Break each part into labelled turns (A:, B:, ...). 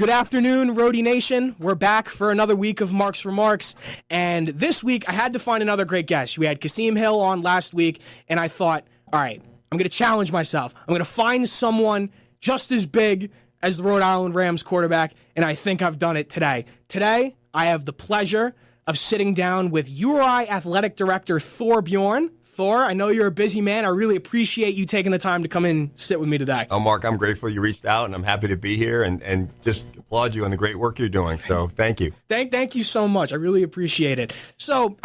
A: Good afternoon, Rhody Nation. We're back for another week of Mark's Remarks, and this week I had to find another great guest. We had Kasim Hill on last week, and I thought, all right, I'm going to challenge myself. I'm going to find someone just as big as the Rhode Island Rams quarterback, and I think I've done it today. Today, I have the pleasure of sitting down with URI Athletic Director Thorr Bjorn. Thorr, I know you're a busy man. I really appreciate you taking the time to come in and sit with me today.
B: Oh, Mark, I'm grateful you reached out, and I'm happy to be here and just applaud you on the great work you're doing. So thank you.
A: Thank you so much. I really appreciate it. So,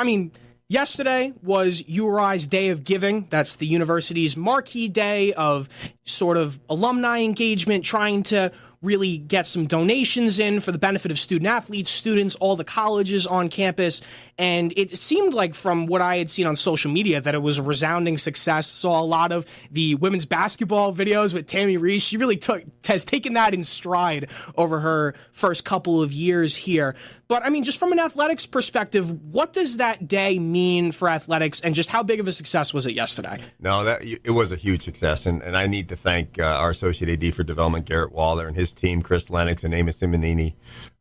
A: yesterday was URI's Day of Giving. That's the university's marquee day of sort of alumni engagement, trying to really get some donations in for the benefit of student athletes, students, all the colleges on campus. And it seemed like from what I had seen on social media that it was a resounding success. Saw a lot of the women's basketball videos with Tammy Reese. She really has taken that in stride over her first couple of years here. But just from an athletics perspective, what does that day mean for athletics, and just how big of a success was it yesterday?
B: No, it was a huge success, and I need to thank our Associate AD for Development, Garrett Waller, and his team, Chris Lennox and Amos Simonini,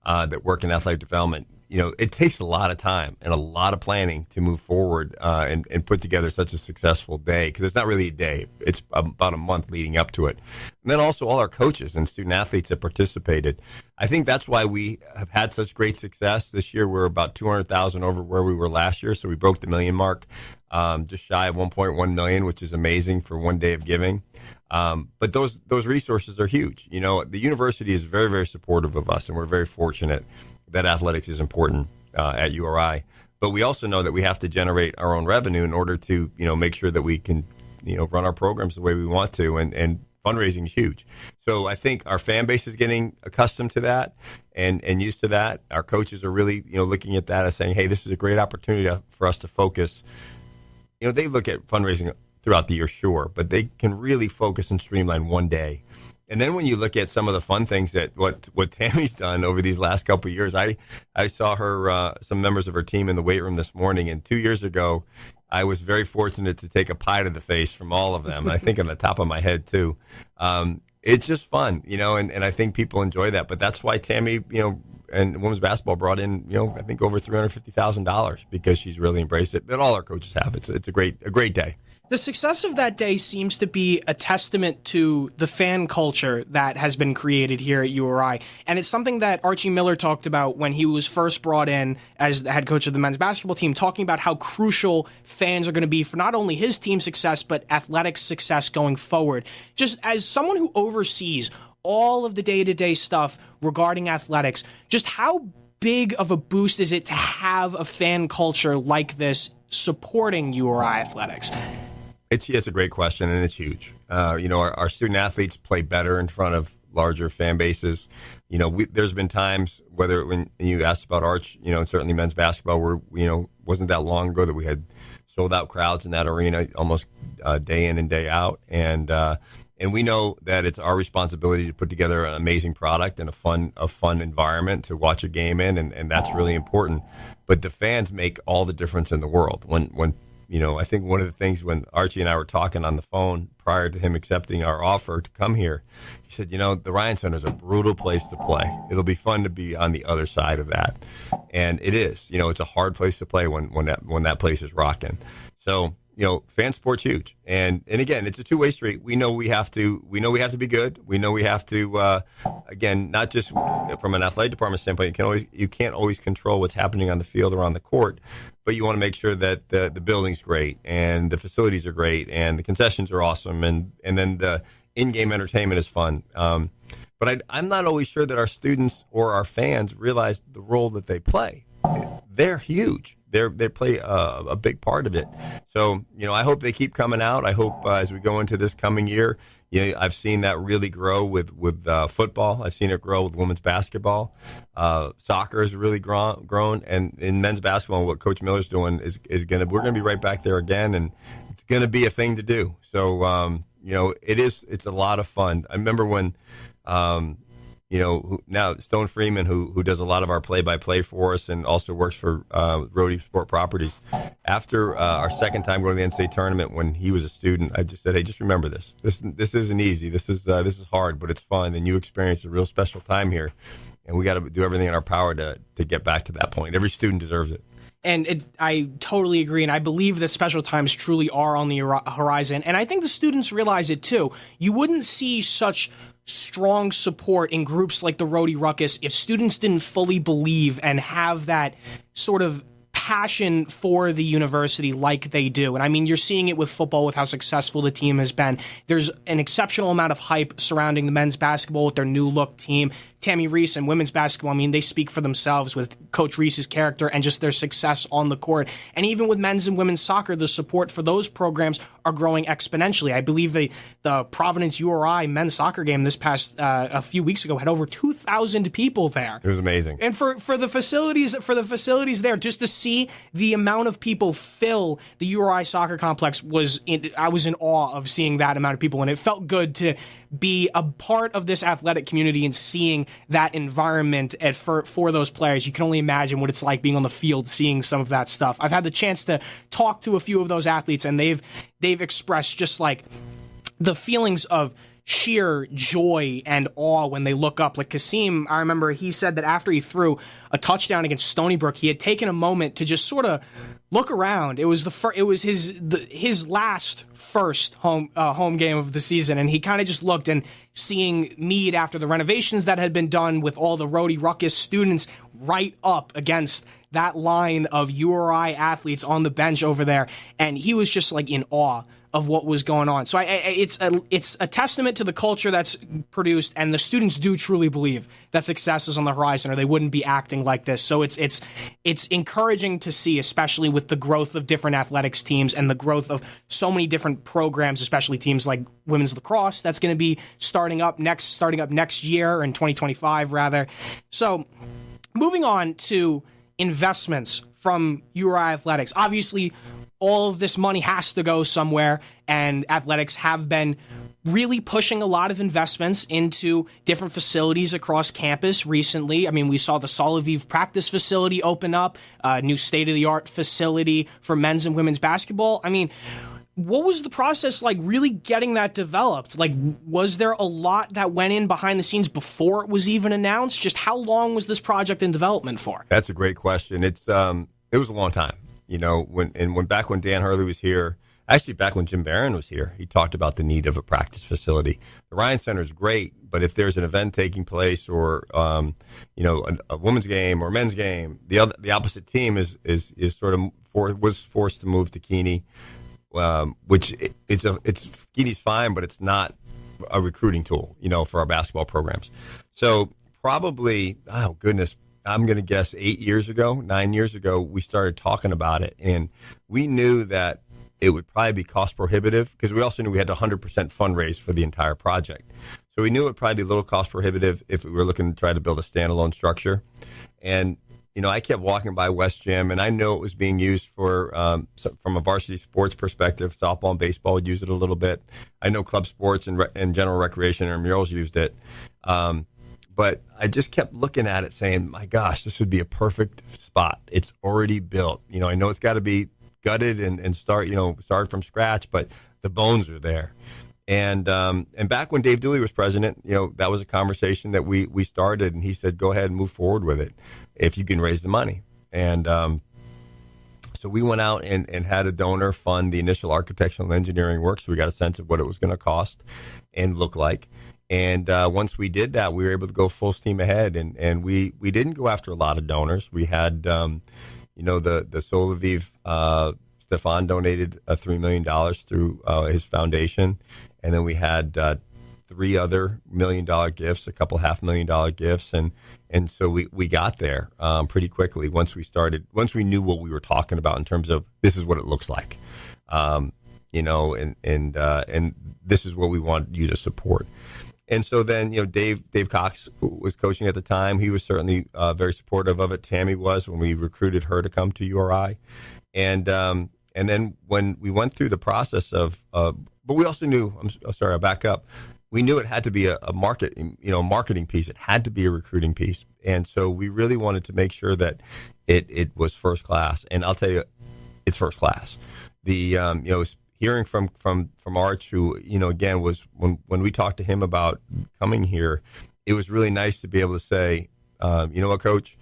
B: that work in athletic development. It takes a lot of time and a lot of planning to move forward and put together such a successful day, because it's not really a day. It's about a month leading up to it. And then also all our coaches and student athletes that participated. I think that's why we have had such great success. This year we're about 200,000 over where we were last year, so we broke the million mark, just shy of 1.1 million, which is amazing for one day of giving. But those resources are huge. The university is very, very supportive of us, and we're very fortunate that athletics is important at URI. But we also know that we have to generate our own revenue in order to, make sure that we can, run our programs the way we want to, and fundraising is huge. So I think our fan base is getting accustomed to that and used to that. Our coaches are really, looking at that and saying, hey, this is a great opportunity for us to focus. They look at fundraising throughout the year, sure, but they can really focus and streamline one day. And then when you look at some of the fun things that what Tammy's done over these last couple of years, I saw her, some members of her team in the weight room this morning, and 2 years ago, I was very fortunate to take a pie to the face from all of them. And I think on the top of my head too. It's just fun, and I think people enjoy that. But that's why Tammy, and women's basketball brought in, I think over $350,000 because she's really embraced it. But all our coaches have. It's a great day.
A: The success of that day seems to be a testament to the fan culture that has been created here at URI. And it's something that Archie Miller talked about when he was first brought in as the head coach of the men's basketball team, talking about how crucial fans are going to be for not only his team's success, but athletics success going forward. Just as someone who oversees all of the day-to-day stuff regarding athletics, just how big of a boost is it to have a fan culture like this supporting URI athletics?
B: It's a great question, and it's huge. Our student athletes play better in front of larger fan bases. There's been times, whether when you asked about Arch, and certainly men's basketball, where, wasn't that long ago that we had sold out crowds in that arena almost day in and day out. And we know that it's our responsibility to put together an amazing product and a fun environment to watch a game in, and that's really important. But the fans make all the difference in the world. When I think one of the things when Archie and I were talking on the phone prior to him accepting our offer to come here, he said, the Ryan Center is a brutal place to play. It'll be fun to be on the other side of that. And it is. It's a hard place to play when that place is rocking. So, fan support's huge. And again, it's a two-way street. We know we have to be good. We know we have to, again, not just from an athletic department standpoint, you can't always control what's happening on the field or on the court, but you want to make sure that the building's great and the facilities are great and the concessions are awesome and then the in-game entertainment is fun. But I'm not always sure that our students or our fans realize the role that they play. They're huge. They play a big part of it. So, I hope they keep coming out. I hope as we go into this coming year, I've seen that really grow with football. I've seen it grow with women's basketball. Soccer has really grown. And in men's basketball, what Coach Miller's doing we're going to be right back there again, and it's going to be a thing to do. So, it's a lot of fun. I remember when now Stone Freeman, who does a lot of our play-by-play for us and also works for Rhode Sport Properties. After our second time going to the NCAA tournament, when he was a student, I just said, "Hey, just remember this. This isn't easy. This is hard, but it's fun, and you experience a real special time here, and we got to do everything in our power to get back to that point. Every student deserves it."
A: And I totally agree, and I believe that special times truly are on the horizon, and I think the students realize it too. You wouldn't see such strong support in groups like the Rhodey Ruckus if students didn't fully believe and have that sort of passion for the university like they do. And I mean, you're seeing it with football, with how successful the team has been. There's an exceptional amount of hype surrounding the men's basketball with their new look team. Tammy Reese and women's basketball, I mean, they speak for themselves with Coach Reese's character and just their success on the court. And even with men's and women's soccer, the support for those programs are growing exponentially. I believe the Providence URI men's soccer game this past a few weeks ago had over 2,000 people there.
B: It was amazing.
A: And for the facilities there, just to see the amount of people fill the URI soccer complex I was in awe of seeing that amount of people, and it felt good to be a part of this athletic community and seeing that environment for those players. You can only imagine what it's like being on the field, seeing some of that stuff. I've had the chance to talk to a few of those athletes, and they've expressed just like the feelings of sheer joy and awe when they look up. Like Kasim, I remember he said that after he threw a touchdown against Stony Brook, he had taken a moment to just sort of look around. It was his last first home game of the season, and he kind of just looked, and seeing Meade after the renovations that had been done with all the Rhodey Ruckus students right up against that line of URI athletes on the bench over there, and he was just like in awe of what was going on. So it's a testament to the culture that's produced, and the students do truly believe that success is on the horizon, or they wouldn't be acting like this. So it's encouraging to see, especially with the growth of different athletics teams and the growth of so many different programs, especially teams like women's lacrosse that's going to be starting up next year, in 2025 rather. So moving on to investments from URI Athletics. Obviously, all of this money has to go somewhere, and athletics have been really pushing a lot of investments into different facilities across campus recently. I mean, we saw the Soliviv practice facility open up, a new state-of-the-art facility for men's and women's basketball. I mean, what was the process like really getting that developed? Like, was there a lot that went in behind the scenes before it was even announced? Just how long was this project in development for?
B: That's a great question. It was a long time. Back when Dan Hurley was here, actually back when Jim Barron was here, he talked about the need of a practice facility. The Ryan Center is great, but if there's an event taking place, or a women's game or men's game, the opposite team was forced to move to Keeney, which Keeney's fine, but it's not a recruiting tool, for our basketball programs. So probably, oh goodness, I'm going to guess 9 years ago, we started talking about it, and we knew that it would probably be cost prohibitive, because we also knew we had to 100% fundraise for the entire project. So we knew it would probably be a little cost prohibitive if we were looking to try to build a standalone structure. And, I kept walking by West Gym, and I know it was being used for, from a varsity sports perspective, softball and baseball would use it a little bit. I know club sports and general recreation and murals used it. But I just kept looking at it saying, my gosh, this would be a perfect spot. It's already built. I know it's got to be gutted and start from scratch, but the bones are there. And back when Dave Dooley was president, that was a conversation that we started, and he said, go ahead and move forward with it if you can raise the money. And so we went out and had a donor fund the initial architectural and engineering work, so we got a sense of what it was going to cost and look like. And once we did that, we were able to go full steam ahead. And we didn't go after a lot of donors. We had, the Soliviv, Stefan donated $3 million through his foundation. And then we had 3 other $1 million gifts, a couple $500,000 gifts. And so we got there pretty quickly once we knew what we were talking about in terms of this is what it looks like, and this is what we want you to support. And so then, Dave Cox was coaching at the time. He was certainly very supportive of it. Tammy was when we recruited her to come to URI. And then when we went through the process but we also knew, I'll back up. we knew it had to be a marketing piece. It had to be a recruiting piece. And so we really wanted to make sure that it was first class. And I'll tell you, it's first class. Hearing from Arch, who, again, was when we talked to him about coming here, it was really nice to be able to say, you know what, Coach,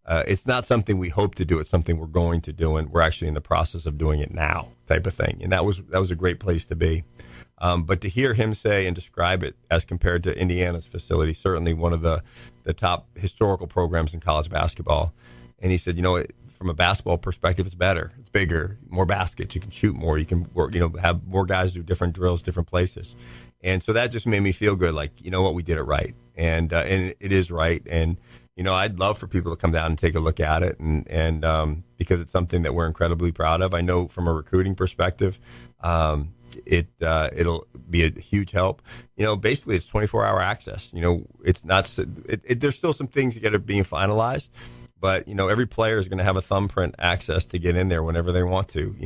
B: it's not something we hope to do. It's something we're going to do, and we're actually in the process of doing it now, type of thing. And that was a great place to be. But to hear him say and describe it as compared to Indiana's facility, certainly one of the top historical programs in college basketball. And he said, from a basketball perspective, it's better. It's bigger, more baskets. You can shoot more. You can work, have more guys do different drills, different places. And so that just made me feel good. Like, you know what, we did it right. And it is right. And, I'd love for people to come down and take a look at it. And because it's something that we're incredibly proud of. I know from a recruiting perspective, it'll be a huge help. Basically it's 24-hour access. It's not, there's still some things that are being finalized, but every player is going to have a thumbprint access to get in there whenever they want to.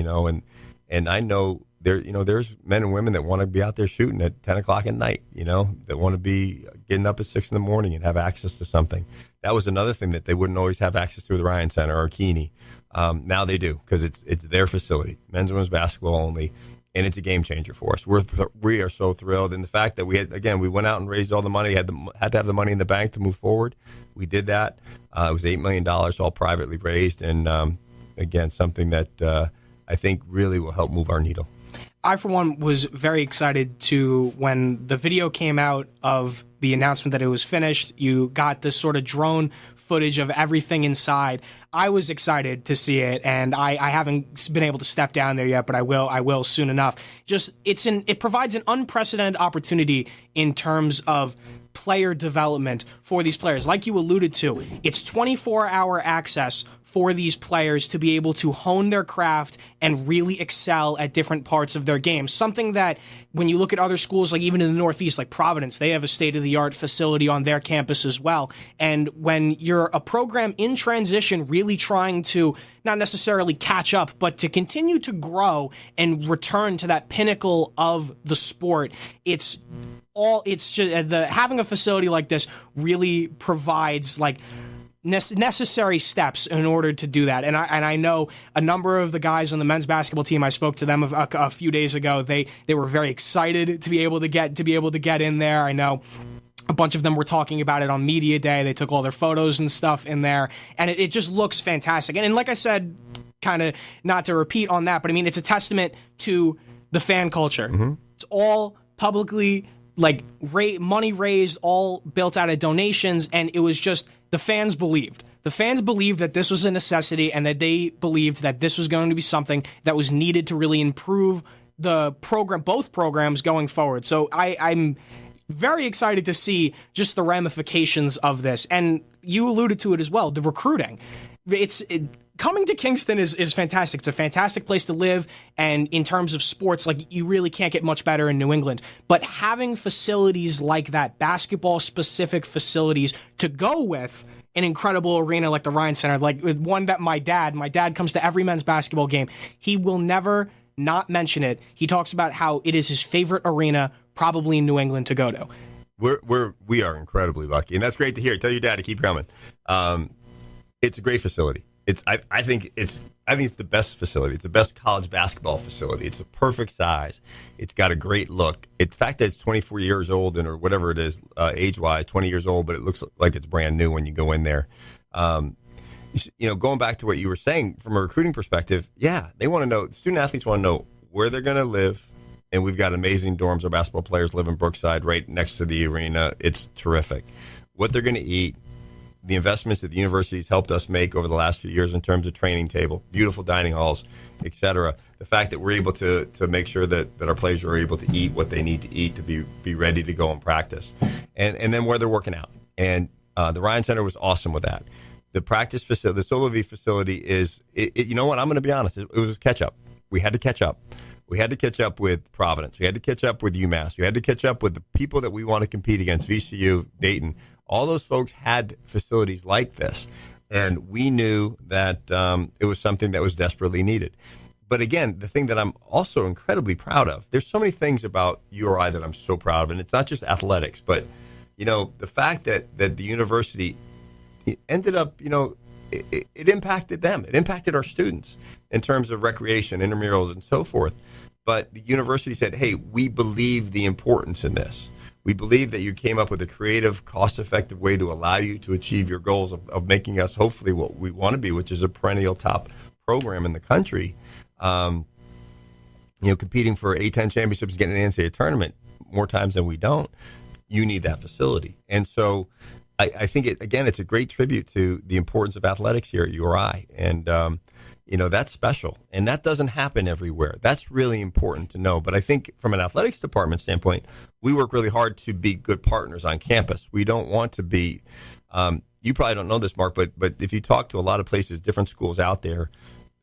B: And I know there's men and women that want to be out there shooting at 10 o'clock at night. That want to be getting up at 6 in the morning and have access to something. That was another thing that they wouldn't always have access to with Ryan Center or Keeney. Now they do, because it's their facility, men's and women's basketball only. And it's a game changer for us. We are so thrilled. And the fact that we went out and raised all the money, had to have the money in the bank to move forward. We did that. It was $8 million, all privately raised. And again, something that I think really will help move our needle.
A: I, for one, was very excited when the video came out of the announcement that it was finished. You got this sort of drone footage of everything inside. I was excited to see it, and I haven't been able to step down there yet, but I will soon enough. It provides an unprecedented opportunity in terms of player development for these players. Like you alluded to, it's 24-hour access for these players to be able to hone their craft and really excel at different parts of their game. Something that when you look at other schools, like even in the Northeast, like Providence, they have a state-of-the-art facility on their campus as well. And when you're a program in transition, really trying to not necessarily catch up, but to continue to grow and return to that pinnacle of the sport, having a facility like this really provides necessary steps in order to do that. And I know a number of the guys on the men's basketball team, I spoke to them a few days ago. They were very excited to be able to get in there. I know a bunch of them were talking about it on media day. They took all their photos and stuff in there, and it just looks fantastic. And like I said, kind of not to repeat on that, but I mean, it's a testament to the fan culture. Mm-hmm. It's all publicly money raised, all built out of donations, and it was just the fans believed. The fans believed that this was a necessity, and that they believed that this was going to be something that was needed to really improve the program, both programs going forward. So I'm very excited to see just the ramifications of this. And you alluded to it as well, the recruiting. Coming to Kingston is fantastic. It's a fantastic place to live, and in terms of sports, you really can't get much better in New England. But having facilities like that, basketball-specific facilities to go with an incredible arena like the Ryan Center, with one that my dad comes to every men's basketball game. He will never not mention it. He talks about how it is his favorite arena, probably in New England, to go to.
B: We are incredibly lucky, and that's great to hear. Tell your dad to keep coming. It's a great facility. I think it's the best facility. It's the best college basketball facility. It's the perfect size. It's got a great look. The fact that it's 24 years old or whatever it is, age-wise, 20 years old, but it looks like it's brand new when you go in there. Going back to what you were saying from a recruiting perspective, they want to know. Student athletes want to know where they're going to live, and we've got amazing dorms. Our basketball players live in Brookside, right next to the arena. It's terrific. What they're going to eat. The investments that the university's helped us make over the last few years in terms of training table, beautiful dining halls, et cetera. The fact that we're able to make sure that our players are able to eat what they need to eat to be ready to go and practice. And then where they're working out. And the Ryan Center was awesome with that. The practice facility, the Solo V facility is, you know what, I'm going to be honest, it was catch up. We had to catch up. We had to catch up with Providence. We had to catch up with UMass. We had to catch up with the people that we want to compete against, VCU, Dayton. All those folks had facilities like this, and we knew that it was something that was desperately needed. But again, the thing that I'm also incredibly proud of, there's so many things about URI that I'm so proud of, and it's not just athletics, but, the fact that the university ended up, it impacted them. It impacted our students in terms of recreation, intramurals, and so forth. But the university said, hey, we believe the importance in this. We believe that you came up with a creative, cost-effective way to allow you to achieve your goals of making us hopefully what we want to be, which is a perennial top program in the country. Competing for A-10 championships, getting an NCAA tournament more times than we don't. You need that facility. And so I think, it's a great tribute to the importance of athletics here at URI. And, that's special. And that doesn't happen everywhere. That's really important to know. But I think from an athletics department standpoint, we work really hard to be good partners on campus. We don't want to be you probably don't know this, Mark, but if you talk to a lot of places, different schools out there,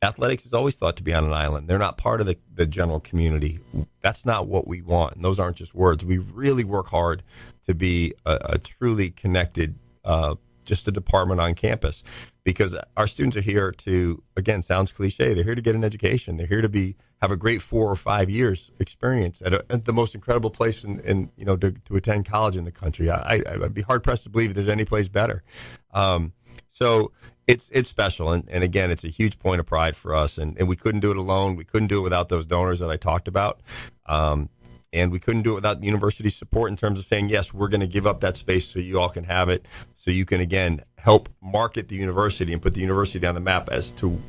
B: athletics is always thought to be on an island. They're not part of the general community. That's not what we want. And those aren't just words. We really work hard to be a truly connected, just a department on campus, because our students are here to, again, sounds cliche, they're here to get an education. They're here to have a great 4 or 5 years experience at the most incredible place to attend college in the country. I'd be hard pressed to believe there's any place better. So it's special. And again, it's a huge point of pride for us. And we couldn't do it alone. We couldn't do it without those donors that I talked about. And we couldn't do it without the university's support in terms of saying, yes, we're going to give up that space so you all can have it, so you can, again, help market the university and put the university on the map as to,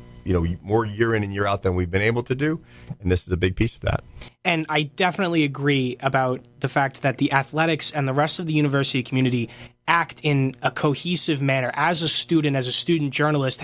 B: more year in and year out than we've been able to do. And this is a big piece of that.
A: And I definitely agree about the fact that the athletics and the rest of the university community act in a cohesive manner. As a student journalist,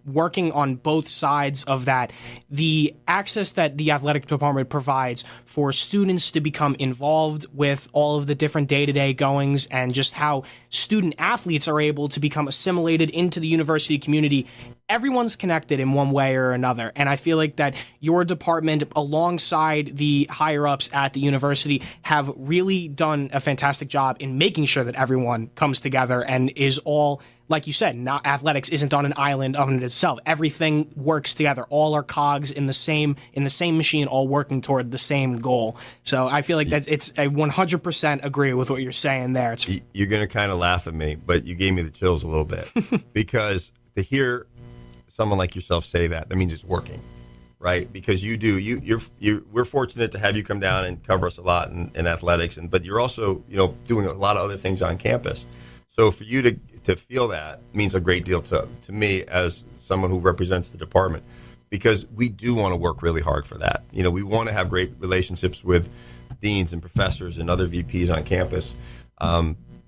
A: working on both sides of that, the access that the athletic department provides for students to become involved with all of the different day-to-day goings, and just how student athletes are able to become assimilated into the university community. Everyone's connected in one way or another. And I feel like that your department, alongside the higher-ups at the university, have really done a fantastic job in making sure that everyone comes together and is all, like you said, not athletics isn't on an island of itself. Everything works together. All are cogs in the same machine, all working toward the same goal. So I feel like I 100% agree with what you're saying there.
B: You're going to kind of laugh at me, but you gave me the chills a little bit because to hear someone like yourself say that means it's working, right? Because we're fortunate to have you come down and cover us a lot in athletics, but you're also, doing a lot of other things on campus. So for you to feel that means a great deal to me as someone who represents the department, because we do want to work really hard for that. We want to have great relationships with deans and professors and other VPs on campus,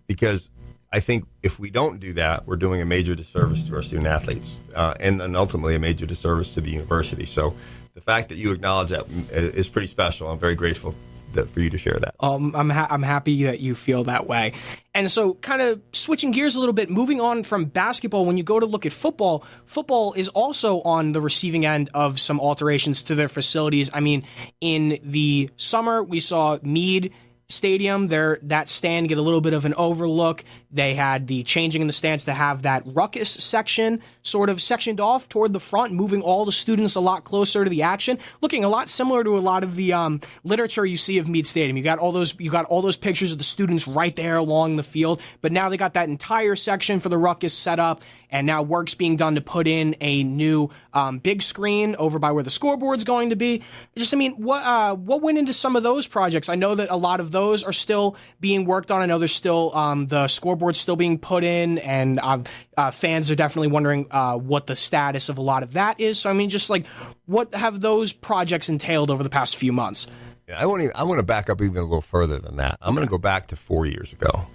B: because I think if we don't do that, we're doing a major disservice to our student athletes, and ultimately a major disservice to the university. So the fact that you acknowledge that is pretty special. I'm very grateful for you to share that.
A: I'm happy that you feel that way. And so kind of switching gears a little bit, moving on from basketball, when you go to look at football is also on the receiving end of some alterations to their facilities. I mean, in the summer, we saw Meade Stadium, that stand get a little bit of an overlook. They had the changing in the stands to have that ruckus section sort of sectioned off toward the front, moving all the students a lot closer to the action, looking a lot similar to a lot of the literature you see of Meade Stadium. You got all those pictures of the students right there along the field, but now they got that entire section for the ruckus set up, and now work's being done to put in a new big screen over by where the scoreboard's going to be. What went into some of those projects? I know that a lot of those are still being worked on. I know there's still the scoreboard's still being put in, and fans are definitely wondering what the status of a lot of that is. So, just what have those projects entailed over the past few months?
B: Yeah, I want to back up even a little further than that. I'm going to go back to 4 years ago.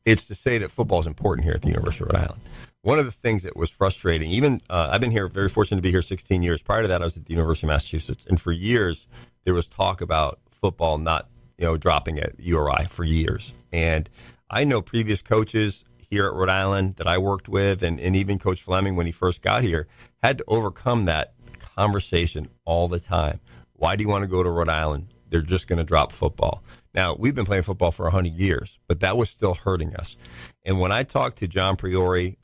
B: It's to say that football is important here at the University of Rhode Island. One of the things that was frustrating, even I've been here, very fortunate to be here 16 years. Prior to that, I was at the University of Massachusetts. And for years, there was talk about football not dropping at URI for years. And I know previous coaches here at Rhode Island that I worked with, and even Coach Fleming, when he first got here, had to overcome that conversation all the time. Why do you want to go to Rhode Island? They're just going to drop football. Now, we've been playing football for 100 years, but that was still hurting us. And when I talked to John Priori,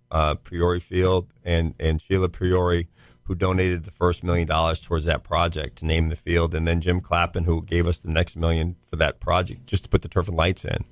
B: Priori Field, and Sheila Priori, who donated the first $1 million towards that project to name the field, and then Jim Clappin, who gave us the next $1 million for that project just to put the turf and lights in.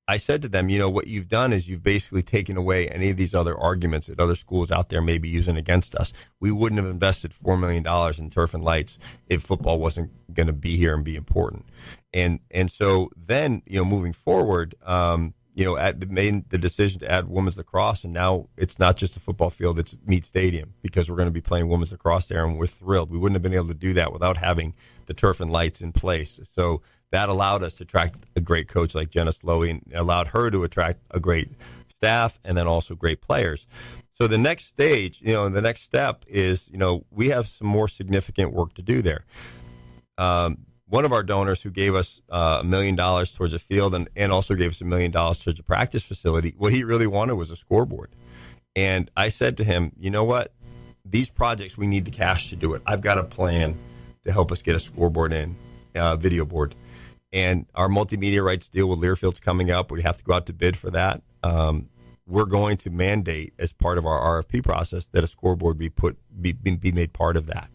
B: I said to them, what you've done is you've basically taken away any of these other arguments that other schools out there may be using against us. We wouldn't have invested $4 million in turf and lights if football wasn't going to be here and be important. And so then, moving forward, made the decision to add women's lacrosse, and now it's not just a football field, it's Meade Stadium, because we're going to be playing women's lacrosse there, and we're thrilled. We wouldn't have been able to do that without having the turf and lights in place. So that allowed us to attract a great coach like Jenna Slowey, and allowed her to attract a great staff and then also great players. So the next stage, the next step is, we have some more significant work to do there. One of our donors who gave us $1 million towards a field and also gave us $1 million towards a practice facility, what he really wanted was a scoreboard. And I said to him, you know what? These projects, we need the cash to do it. I've got a plan to help us get a scoreboard in, video board. And our multimedia rights deal with Learfield's coming up. We have to go out to bid for that. We're going to mandate as part of our RFP process that a scoreboard be made part of that.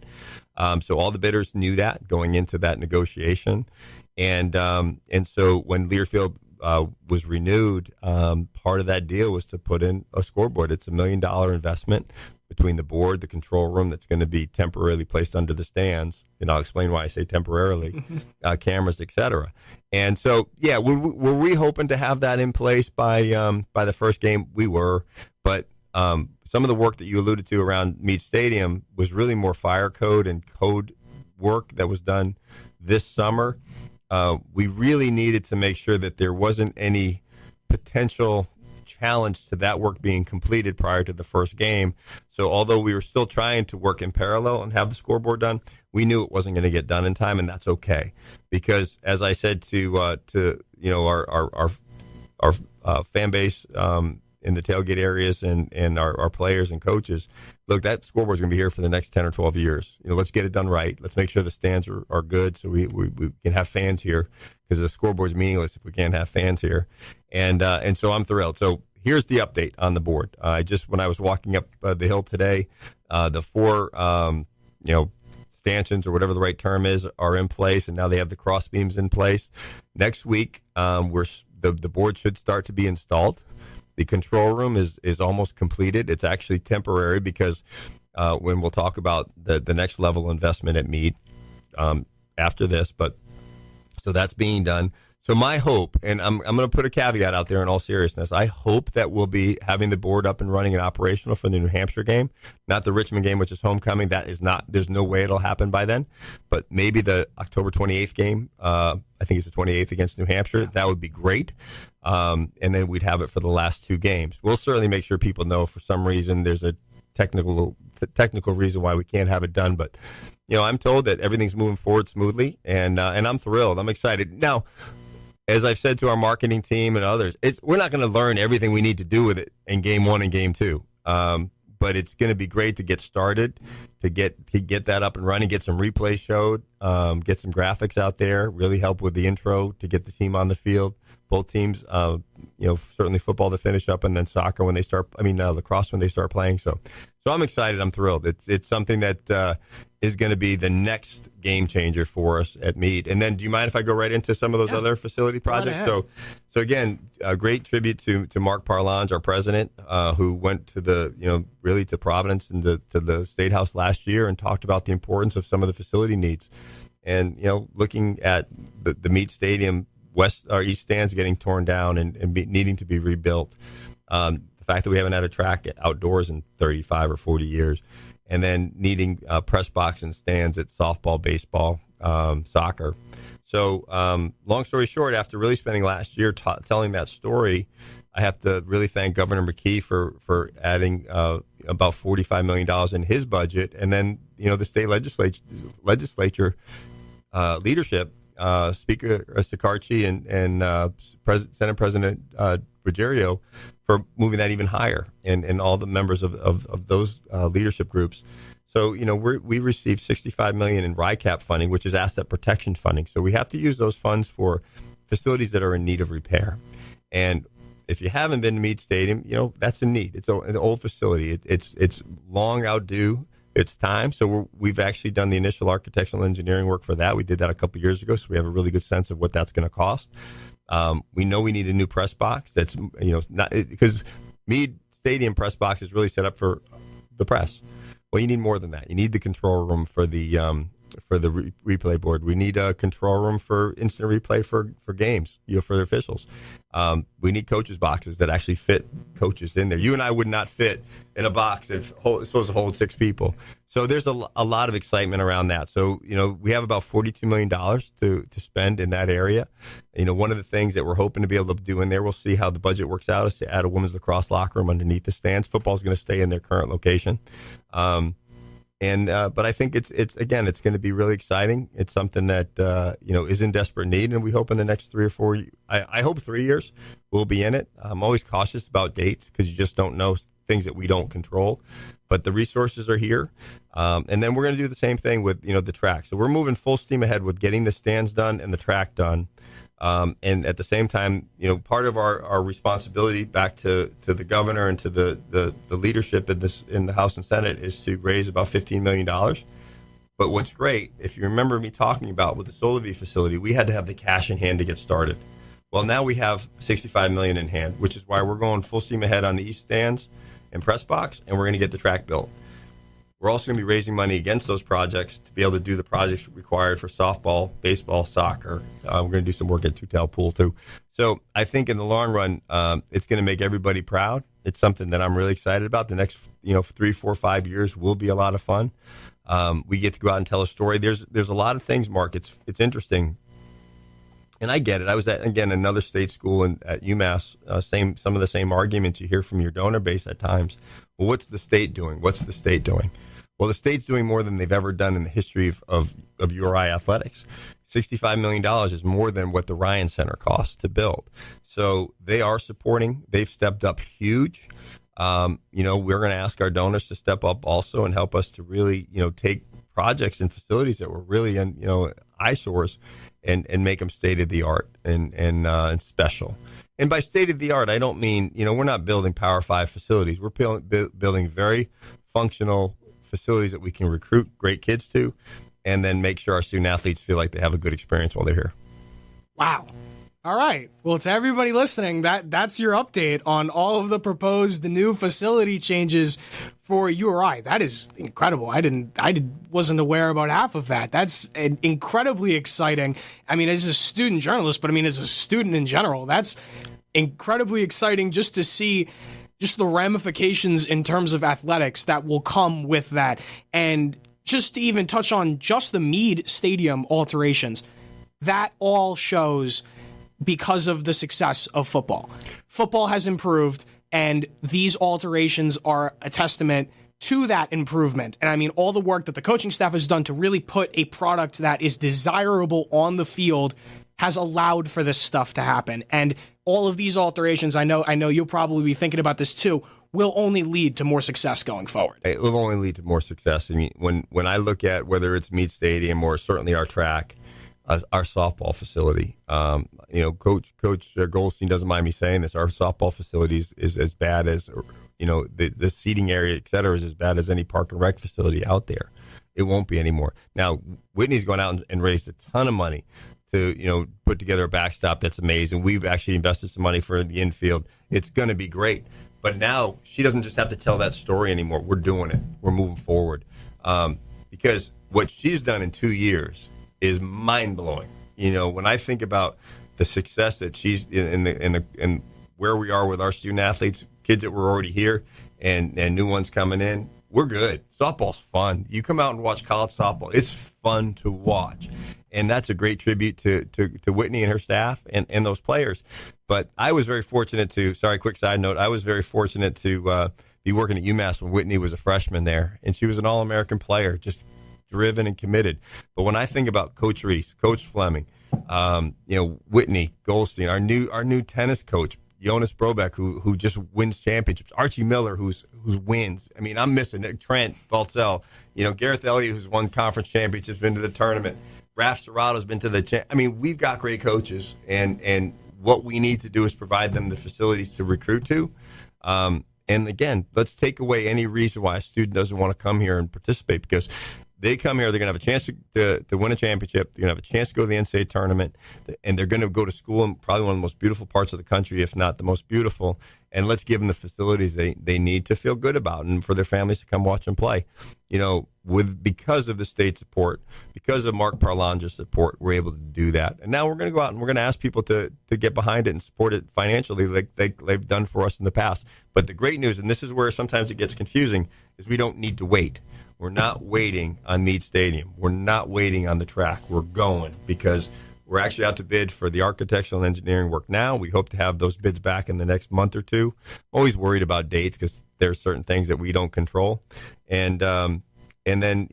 B: So all the bidders knew that going into that negotiation, and so when Learfield was renewed, part of that deal was to put in a scoreboard. It's $1 million investment between the board, the control room that's going to be temporarily placed under the stands, and I'll explain why I say temporarily, cameras, etc. And so, yeah, were we hoping to have that in place by the first game? We were, but some of the work that you alluded to around Meade Stadium was really more fire code and code work that was done this summer. We really needed to make sure that there wasn't any potential challenge to that work being completed prior to the first game. So although we were still trying to work in parallel and have the scoreboard done, we knew it wasn't going to get done in time, and that's okay. Because as I said to our fan base in the tailgate areas and our players and coaches, look, that scoreboard's going to be here for the next 10 or 12 years. Let's get it done right. Let's make sure the stands are good so we can have fans here, because the scoreboard's meaningless if we can't have fans here. And so I'm thrilled. So here's the update on the board. When I was walking up the hill today, the four stanchions, or whatever the right term is, are in place, and now they have the cross beams in place. Next week, the board should start to be installed. The control room is almost completed. It's actually temporary because when we'll talk about the next level investment at Meade after this, but so that's being done. So my hope, and I'm going to put a caveat out there in all seriousness, I hope that we'll be having the board up and running and operational for the New Hampshire game, not the Richmond game, which is homecoming. That is not, there's no way it'll happen by then, but maybe the October 28th game, I think it's the 28th against New Hampshire. That would be great. And then we'd have it for the last two games. We'll certainly make sure people know if for some reason there's a technical reason why we can't have it done. But, I'm told that everything's moving forward smoothly, and I'm thrilled. I'm excited. Now, as I've said to our marketing team and others, we're not going to learn everything we need to do with it in game one and game two. But it's going to be great to get started, to get that up and running, get some replays showed, get some graphics out there, really help with the intro to get the team on the field. Both teams, certainly football to finish up, and then soccer when they start. Lacrosse when they start playing. So I'm excited. I'm thrilled. It's something that is going to be the next game changer for us at Meade. And then, do you mind if I go right into some of those other facility projects? So again, a great tribute to Mark Parlange, our president, who went to really to Providence and to the State House last year and talked about the importance of some of the facility needs. And looking at the Meade Stadium, west or east stands getting torn down and needing to be rebuilt. The fact that we haven't had a track outdoors in 35 or 40 years, and then needing press box and stands at softball, baseball, soccer. So long story short, after really spending last year telling that story, I have to really thank Governor McKee for adding about $45 million in his budget. And then, the state legislature leadership, Speaker Sicarci and Senate President Ruggiero, for moving that even higher, and all the members of those leadership groups. So, we received $65 million in RICAP funding, which is asset protection funding. So we have to use those funds for facilities that are in need of repair. And if you haven't been to Meade Stadium, that's a need. It's an old facility. It's long overdue it's time. So we've actually done the initial architectural engineering work for that. We did that a couple years ago, so we have a really good sense of what that's going to cost. We know we need a new press box. That's not because Meade Stadium press box is really set up for the press. Well, you need more than that. You need the control room for the replay board. We need a control room for instant replay for games, for the officials. We need coaches' boxes that actually fit coaches in there. You and I would not fit in a box if it's supposed to hold 6 people. So there's a lot of excitement around that. So, we have about $42 million to spend in that area. One of the things that we're hoping to be able to do in there, we'll see how the budget works out, is to add a women's lacrosse locker room underneath the stands. Football's going to stay in their current location. But I think it's going to be really exciting. It's something that is in desperate need, and we hope in the next 3 or 4. I hope 3 years we'll be in it. I'm always cautious about dates because you just don't know things that we don't control. But the resources are here, and then we're going to do the same thing with the track. So we're moving full steam ahead with getting the stands done and the track done. And at the same time, part of our responsibility back to the governor and to the leadership in the House and Senate is to raise about $15 million. But what's great, if you remember me talking about with the Solovey facility, we had to have the cash in hand to get started. Well, now we have $65 million in hand, which is why we're going full steam ahead on the East stands and press box, and we're going to get the track built. We're also going to be raising money against those projects to be able to do the projects required for softball, baseball, soccer. We're going to do some work at Two-Tail Pool, too. So I think in the long run, it's going to make everybody proud. It's something that I'm really excited about. The next 3, 4, 5 years will be a lot of fun. We get to go out and tell a story. There's a lot of things, Mark. It's interesting. And I get it. I was at, again, another state school at UMass, some of the same arguments you hear from your donor base at times. Well, what's the state doing? What's the state doing? Well, the state's doing more than they've ever done in the history of URI athletics. $65 million is more than what the Ryan Center cost to build. So they are supporting. They've stepped up huge. We're going to ask our donors to step up also and help us to really, take projects and facilities that were really, eyesores and make them state of the art and special. And by state of the art, I don't mean, we're not building Power 5 facilities. We're building very functional facilities that we can recruit great kids to, and then make sure our student athletes feel like they have a good experience while they're here.
A: Wow. All right. Well, to everybody listening, that's your update on all of the proposed new facility changes for URI. That is incredible. I wasn't aware about half of that. That's incredibly exciting. I mean, as a student journalist, but I mean, as a student in general, that's incredibly exciting just to see just the ramifications in terms of athletics that will come with that. And just to even touch on just the Meade Stadium alterations, that all shows because of the success of football. Football has improved, and these alterations are a testament to that improvement. And I mean, all the work that the coaching staff has done to really put a product that is desirable on the field has allowed for this stuff to happen. And all of these alterations, I know you'll probably be thinking about this too, will only lead to more success going forward.
B: It will only lead to more success. I mean, when I look at whether it's Meade Stadium or certainly our track, our softball facility, Coach Goldstein doesn't mind me saying this. Our softball facility is as bad as, the seating area, et cetera, is as bad as any park and rec facility out there. It won't be anymore. Now, Whitney's gone out and raised a ton of money to, put together a backstop that's amazing. We've actually invested some money for the infield. It's going to be great. But now she doesn't just have to tell that story anymore. We're doing it. We're moving forward. Because what she's done in 2 years is mind-blowing. When I think about the success that she's in where we are with our student athletes, kids that were already here and new ones coming in, we're good. Softball's fun. You come out and watch college softball. It's fun to watch. And that's a great tribute to Whitney and her staff and those players. But I was very fortunate quick side note, I was very fortunate to be working at UMass when Whitney was a freshman there. And she was an All-American player, just driven and committed. But when I think about Coach Reese, Coach Fleming, Whitney Goldstein, our new tennis coach, Jonas Brobeck, who just wins championships, Archie Miller, who's wins. I mean, I'm missing Trent Baltzell, Gareth Elliott, who's won conference championships, been to the tournament. Raph Serrato's been to the I mean, we've got great coaches, and what we need to do is provide them the facilities to recruit to. And again, let's take away any reason why a student doesn't want to come here and participate, because they come here, they're going to have a chance to win a championship. They're going to have a chance to go to the NCAA tournament, and they're going to go to school in probably one of the most beautiful parts of the country, if not the most beautiful. And let's give them the facilities they need to feel good about, and for their families to come watch them play. Because of the state support, because of Mark Parlange's support, we're able to do that. And now we're going to go out and we're going to ask people to get behind it and support it financially like they've done for us in the past. But the great news, and this is where sometimes it gets confusing, is we don't need to wait. We're not waiting on Meade Stadium. We're not waiting on the track. We're going, because we're actually out to bid for the architectural and engineering work now. We hope to have those bids back in the next month or two. Always worried about dates because there are certain things that we don't control. And then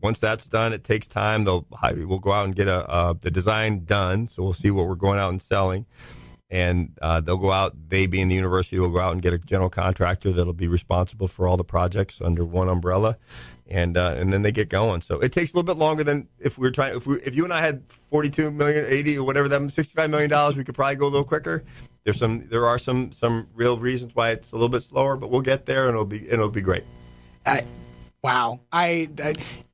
B: once that's done, it takes time. We'll go out and get the design done. So we'll see what we're going out and selling. And they'll go out, they being the university, will go out and get a general contractor that'll be responsible for all the projects under one umbrella, and then they get going. So it takes a little bit longer than if you and I had $42 million, 80 or whatever, that $65 million, we could probably go a little quicker. There are some real reasons why it's a little bit slower, but we'll get there, and it'll be great.
A: Wow.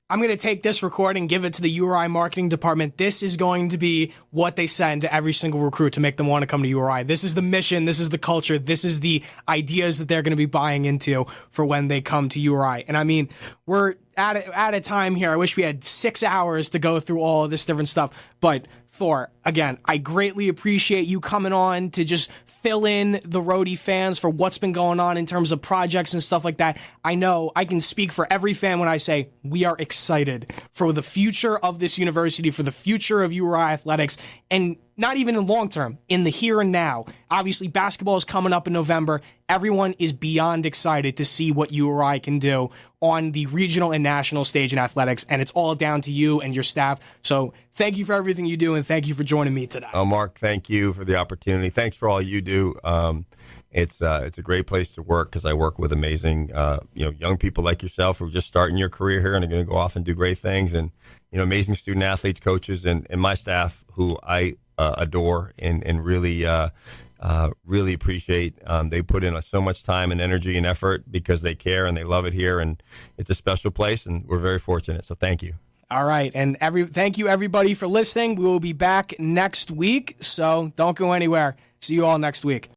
A: I'm going to take this recording and give it to the URI marketing department. This is going to be what they send to every single recruit to make them want to come to URI. This is the mission. This is the culture. This is the ideas that they're going to be buying into for when they come to URI. And I mean, we're at a time here. I wish we had 6 hours to go through all of this different stuff. But Thorr, again, I greatly appreciate you coming on to just fill in the Rhodey fans for what's been going on in terms of projects and stuff like that. I know I can speak for every fan when I say we are excited for the future of this university, for the future of URI athletics, and not even in long term, in the here and now. Obviously, basketball is coming up in November. Everyone is beyond excited to see what URI can do on the regional and national stage in athletics, and it's all down to you and your staff. So thank you for everything you do, and thank you for joining me today.
B: Oh, Mark, thank you for the opportunity. Thanks for all you do. It's a great place to work because I work with amazing young people like yourself who are just starting your career here and are going to go off and do great things, and amazing student athletes, coaches, and my staff who I adore and really appreciate. They put in so much time and energy and effort because they care and they love it here, and it's a special place, and we're very fortunate. So thank you.
A: All right, and thank you everybody for listening. We will be back next week, so don't go anywhere. See you all next week.